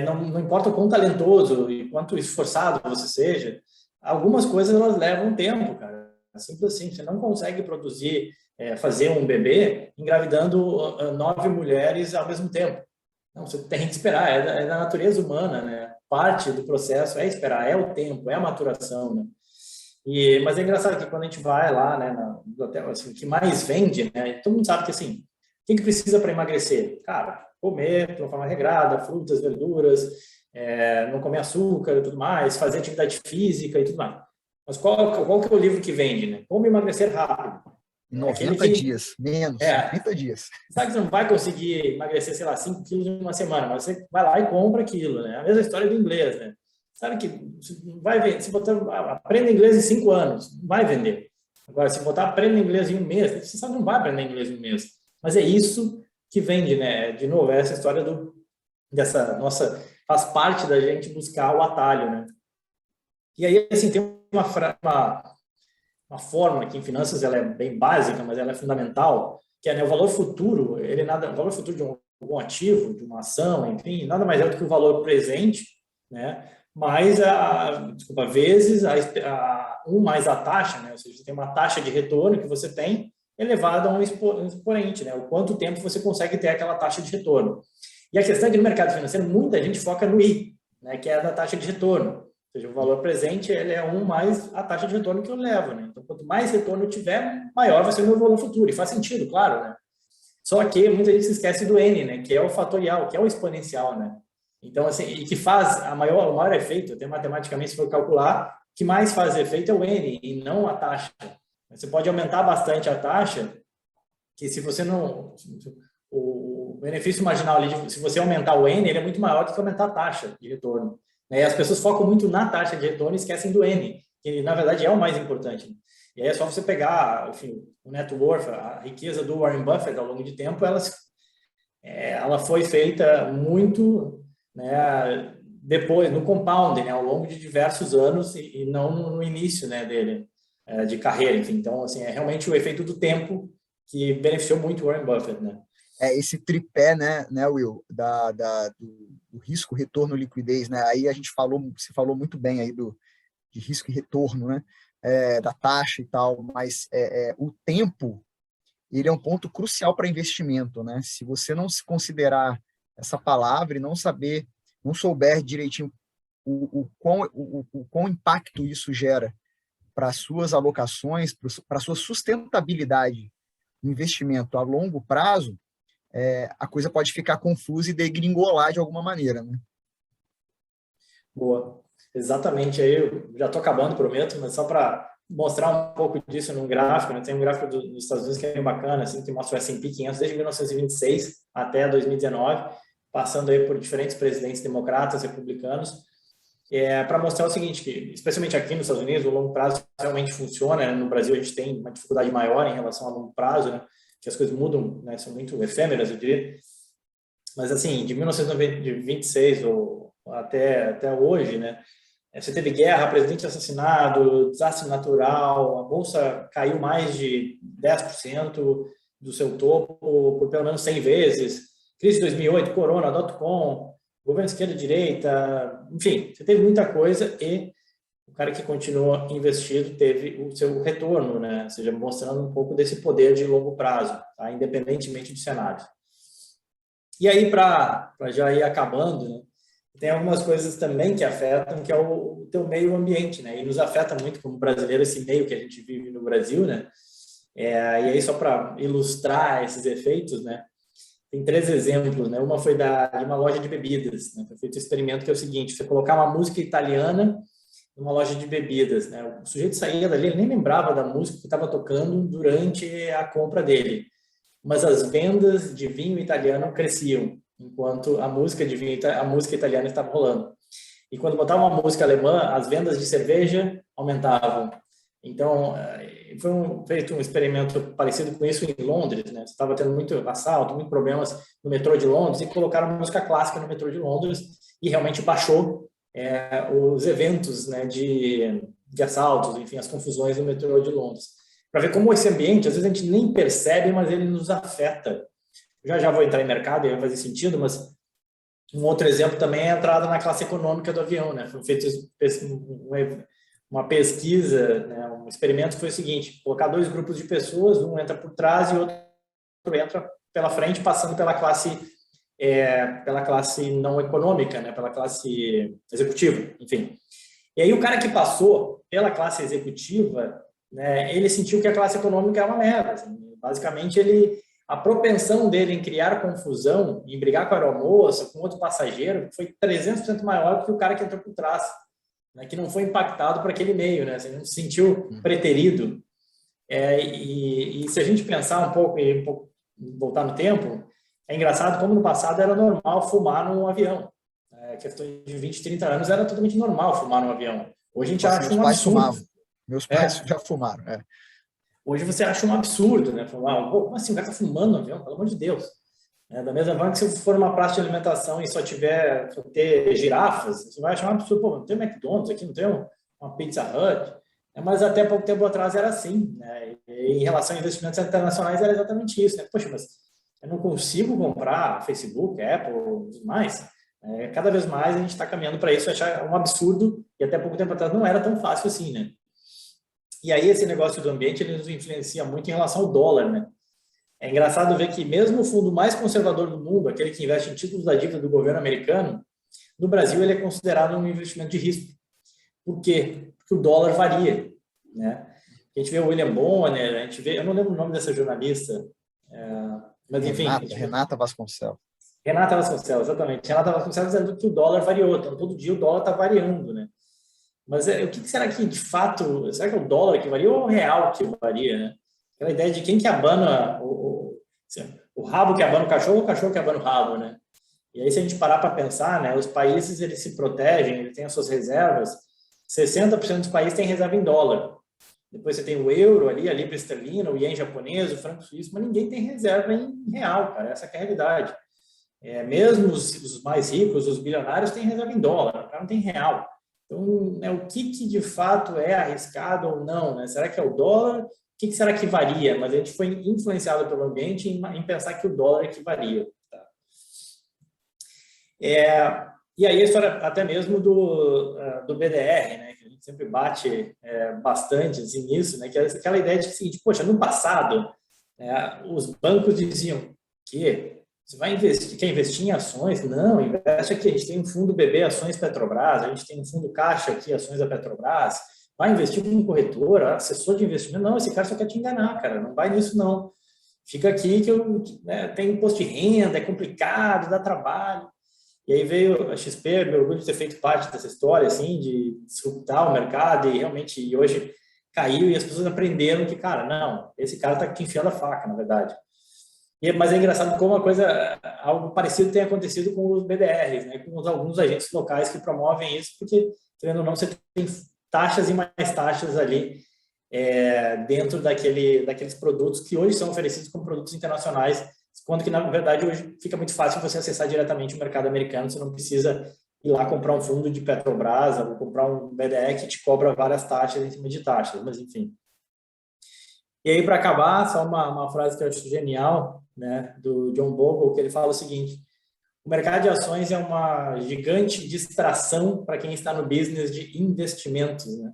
não importa o quão talentoso e quanto esforçado você seja, algumas coisas elas levam tempo, cara. Simples assim, você não consegue produzir, fazer um bebê engravidando 9 mulheres ao mesmo tempo. Não, você tem que esperar, é da natureza humana, né? Parte do processo é esperar, é o tempo, é a maturação, né? Mas é engraçado que quando a gente vai lá, né, no hotel, assim, o que mais vende, né, todo mundo sabe que assim, o que precisa para emagrecer? Cara, comer de uma forma regrada, frutas, verduras, não comer açúcar e tudo mais, fazer atividade física e tudo mais. Mas qual que é o livro que vende, né? Como emagrecer rápido? 90 dias, menos, 30 dias. Sabe que você não vai conseguir emagrecer, sei lá, 5 quilos em uma semana, mas você vai lá e compra aquilo, né? A mesma história do inglês, né? Sabe que vai vender, se botar, aprenda inglês em 5 anos, não vai vender. Agora, se botar aprenda inglês em um mês, você sabe que não vai aprender inglês em um mês. Mas é isso que vende, né? De novo, essa história dessa nossa, faz parte da gente buscar o atalho, né? E aí, assim, tem uma fórmula que em finanças ela é bem básica, mas ela é fundamental, que é, né, o valor futuro, o valor futuro de um ativo, de uma ação, enfim, nada mais é do que o valor presente, né? Mais vezes mais a taxa, né? Ou seja, você tem uma taxa de retorno que você tem elevada a um expoente, né? O quanto tempo você consegue ter aquela taxa de retorno. E a questão é que no mercado financeiro muita gente foca no I, né? Que é a da taxa de retorno. Ou seja, o valor presente ele é mais a taxa de retorno que eu levo, né? Então, quanto mais retorno eu tiver, maior vai ser o meu valor futuro. E faz sentido, claro, né? Só que muita gente se esquece do N, né? Que é o fatorial, que é o exponencial, né? Então, assim, e que faz o maior efeito, até matematicamente, se for calcular, o que mais faz efeito é o N e não a taxa. Você pode aumentar bastante a taxa, que se você não... O benefício marginal ali, se você aumentar o N, ele é muito maior do que aumentar a taxa de retorno. E as pessoas focam muito na taxa de retorno e esquecem do N, que na verdade é o mais importante. E aí é só você pegar, enfim, o net worth, a riqueza do Warren Buffett ao longo de tempo, ela foi feita muito, né, depois, no compounding, né, ao longo de diversos anos e não no início, né, dele, de carreira. Enfim. Então, assim, é realmente o efeito do tempo que beneficiou muito o Warren Buffett, né? Esse tripé, né, Will, do risco, retorno, liquidez, né? Aí você falou muito bem aí de risco e retorno, né? Da taxa e tal, mas o tempo, ele é um ponto crucial para investimento, né? Se você não se considerar essa palavra e não souber direitinho o quão impacto isso gera para as suas alocações, para a sua sustentabilidade no investimento a longo prazo, a coisa pode ficar confusa e degringolar de alguma maneira, né? Boa. Exatamente. Aí eu já estou acabando, prometo, mas só para mostrar um pouco disso num gráfico, né? Tem um gráfico dos Estados Unidos que é bem bacana, assim, que mostra o S&P 500 desde 1926 até 2019, passando aí por diferentes presidentes democratas, republicanos, para mostrar o seguinte, que especialmente aqui nos Estados Unidos, o longo prazo realmente funciona, né? No Brasil a gente tem uma dificuldade maior em relação ao longo prazo, né? Que as coisas mudam, né? São muito efêmeras, eu diria. Mas, assim, de 1926 ou até hoje, né? Você teve guerra, presidente assassinado, desastre natural, a bolsa caiu mais de 10% do seu topo por pelo menos 100 vezes, crise de 2008, corona, dot-com, governo esquerda-direita, enfim, você teve muita coisa e o cara que continuou investido teve o seu retorno, né? Ou seja, mostrando um pouco desse poder de longo prazo, tá? Independentemente do cenário. E aí, para já ir acabando, né? Tem algumas coisas também que afetam, que é o teu meio ambiente, né? E nos afeta muito como brasileiro esse meio que a gente vive no Brasil, né? E aí, só para ilustrar esses efeitos, né? Tem 3 exemplos, né? Uma foi de uma loja de bebidas, né? Foi feito um experimento que é o seguinte: você colocar uma música italiana numa loja de bebidas, né? O sujeito saía dali, ele nem lembrava da música que estava tocando durante a compra dele, mas as vendas de vinho italiano cresciam enquanto a música de vinho, a música italiana estava rolando. E quando botava uma música alemã, as vendas de cerveja aumentavam. Então, foi feito um experimento parecido com isso em Londres, né? Você estava tendo muito assalto, muitos problemas no metrô de Londres e colocaram música clássica no metrô de Londres e realmente baixou os eventos, né, de assaltos, enfim, as confusões no metrô de Londres. Para ver como esse ambiente, às vezes a gente nem percebe, mas ele nos afeta. Já vou entrar em mercado e vai fazer sentido, mas um outro exemplo também é a entrada na classe econômica do avião, né? Foi feito uma pesquisa, né, um experimento que foi o seguinte: colocar 2 grupos de pessoas, um entra por trás e o outro entra pela frente, passando pela classe não econômica, né, pela classe executiva, enfim. E aí o cara que passou pela classe executiva, né, ele sentiu que a classe econômica é uma merda. Assim, basicamente, a propensão dele em criar confusão, em brigar com a aeromoça, com outro passageiro, foi 300% maior do que o cara que entrou por trás, né, que não foi impactado por aquele meio, né, assim, não se sentiu preterido. E se a gente pensar um pouco e voltar no tempo, é engraçado como no passado era normal fumar num avião. Questão de 20, 30 anos era totalmente normal fumar num avião. Hoje a gente acha um absurdo. Meus pais já fumaram. Hoje você acha um absurdo, né? Fumar, como assim, o cara tá fumando no avião? Pelo amor de Deus. Da mesma forma que se for numa praça de alimentação e só ter girafas, você vai achar um absurdo. Pô, não tem um McDonald's aqui, não tem uma Pizza Hut. Mas até pouco tempo atrás era assim, né? E em relação a investimentos internacionais era exatamente isso, né? Poxa, mas eu não consigo comprar Facebook, Apple, tudo mais. Cada vez mais a gente está caminhando para isso, achar um absurdo, e até pouco tempo atrás não era tão fácil assim, né? E aí esse negócio do ambiente, ele nos influencia muito em relação ao dólar, né? É engraçado ver que mesmo o fundo mais conservador do mundo, aquele que investe em títulos da dívida do governo americano, no Brasil ele é considerado um investimento de risco. Por quê? Porque o dólar varia, né? A gente vê o William Bonner, a gente vê, eu não lembro o nome dessa jornalista, mas enfim... Renata Vasconcelos. Renata Vasconcelos, exatamente. Renata Vasconcelos dizendo que o dólar variou, então todo dia o dólar está variando, né? Mas o que será que, de fato, será que é o dólar que varia ou o real que varia, né? Aquela ideia de quem que abana o rabo que abana o cachorro ou o cachorro que abana o rabo, né? E aí, se a gente parar para pensar, né, os países, eles se protegem, eles têm as suas reservas, 60% dos países têm reserva em dólar. Depois você tem o euro ali, a libra esterlina, o ien japonês, o franco suíço, mas ninguém tem reserva em real, cara, essa é a realidade. Mesmo os mais ricos, os bilionários, têm reserva em dólar, o cara não tem real. Então, o que de fato é arriscado ou não, né? Será que é o dólar? O que será que varia? Mas a gente foi influenciado pelo ambiente em pensar que o dólar é que varia. Tá? E aí a história até mesmo do BDR, né? Que a gente sempre bate bastante assim, nisso, né? Que é aquela ideia de que, poxa, no passado, os bancos diziam que você vai investir, quer investir em ações? Não, investe aqui. A gente tem um fundo BB Ações Petrobras, a gente tem um fundo Caixa aqui, Ações da Petrobras. Vai investir com um corretor, assessor de investimento? Não, esse cara só quer te enganar, cara. Não vai nisso, não. Fica aqui que tem imposto de renda, é complicado, dá trabalho. E aí veio a XP, meu orgulho de ter feito parte dessa história, assim, de disruptar o mercado e realmente hoje caiu e as pessoas aprenderam que, cara, não, esse cara está te enfiando a faca, na verdade. Mas é engraçado como algo parecido tem acontecido com os BDRs, né, com alguns agentes locais que promovem isso, porque, querendo ou não, você tem taxas e mais taxas ali dentro daqueles produtos que hoje são oferecidos como produtos internacionais, quando que, na verdade, hoje fica muito fácil você acessar diretamente o mercado americano, você não precisa ir lá comprar um fundo de Petrobras ou comprar um BDE que te cobra várias taxas em cima de taxas, mas enfim. E aí, para acabar, só uma frase que eu acho genial, né, do John Bogle, que ele fala o seguinte: o mercado de ações é uma gigante distração para quem está no business de investimentos, né?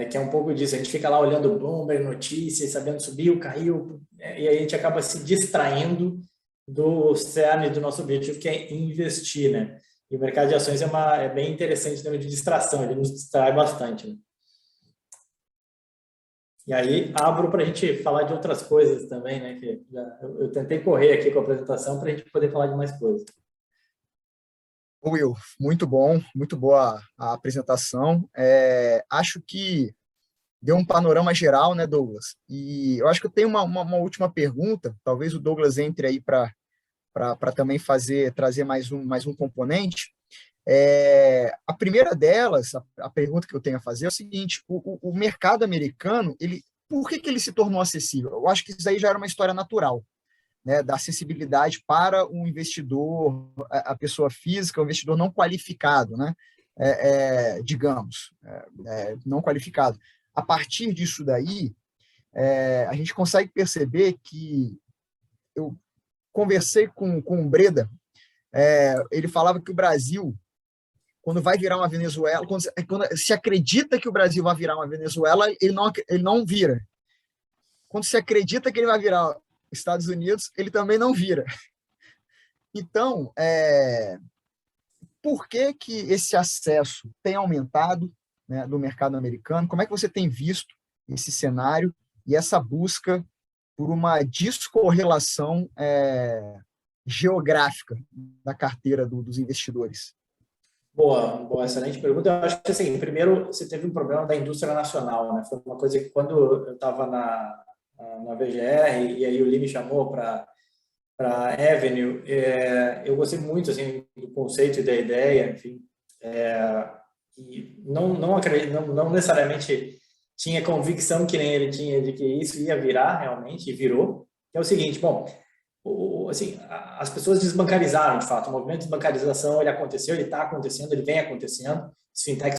Que é um pouco disso, a gente fica lá olhando o Bloomberg, notícias, sabendo subiu, caiu, e aí a gente acaba se distraindo do cerne do nosso objetivo, que é investir, né? E o mercado de ações é bem interessante em termos de distração, ele nos distrai bastante, né? E aí abro para a gente falar de outras coisas também, né? Que eu tentei correr aqui com a apresentação para a gente poder falar de mais coisas. Will, muito bom, muito boa a apresentação. Acho que deu um panorama geral, né, Douglas? E eu acho que eu tenho uma última pergunta, talvez o Douglas entre aí para também trazer mais um componente. A primeira delas, a pergunta que eu tenho a fazer é o seguinte: o mercado americano, por que ele se tornou acessível? Eu acho que isso aí já era uma história natural, né, da acessibilidade para um investidor, a pessoa física, o investidor não qualificado, né, digamos, não qualificado. A partir disso daí, a gente consegue perceber que eu conversei com o Breda, ele falava que o Brasil, quando vai virar uma Venezuela, quando se acredita que o Brasil vai virar uma Venezuela, ele não vira. Quando se acredita que ele vai virar Estados Unidos, ele também não vira. Então, por que esse acesso tem aumentado, né, do mercado americano? Como é que você tem visto esse cenário e essa busca por uma descorrelação geográfica da carteira dos investidores? Boa, excelente pergunta. Eu acho que, assim, primeiro, você teve um problema da indústria nacional, né? Foi uma coisa que, quando eu estava na VGR, e aí o Lee me chamou para Avenue, eu gostei muito, assim, do conceito e da ideia, enfim, e não necessariamente tinha convicção que nem ele tinha de que isso ia virar realmente, e virou. É o seguinte: bom, assim, as pessoas desbancarizaram, de fato. O movimento de desbancarização, ele aconteceu, ele está acontecendo, ele vem acontecendo. As fintechs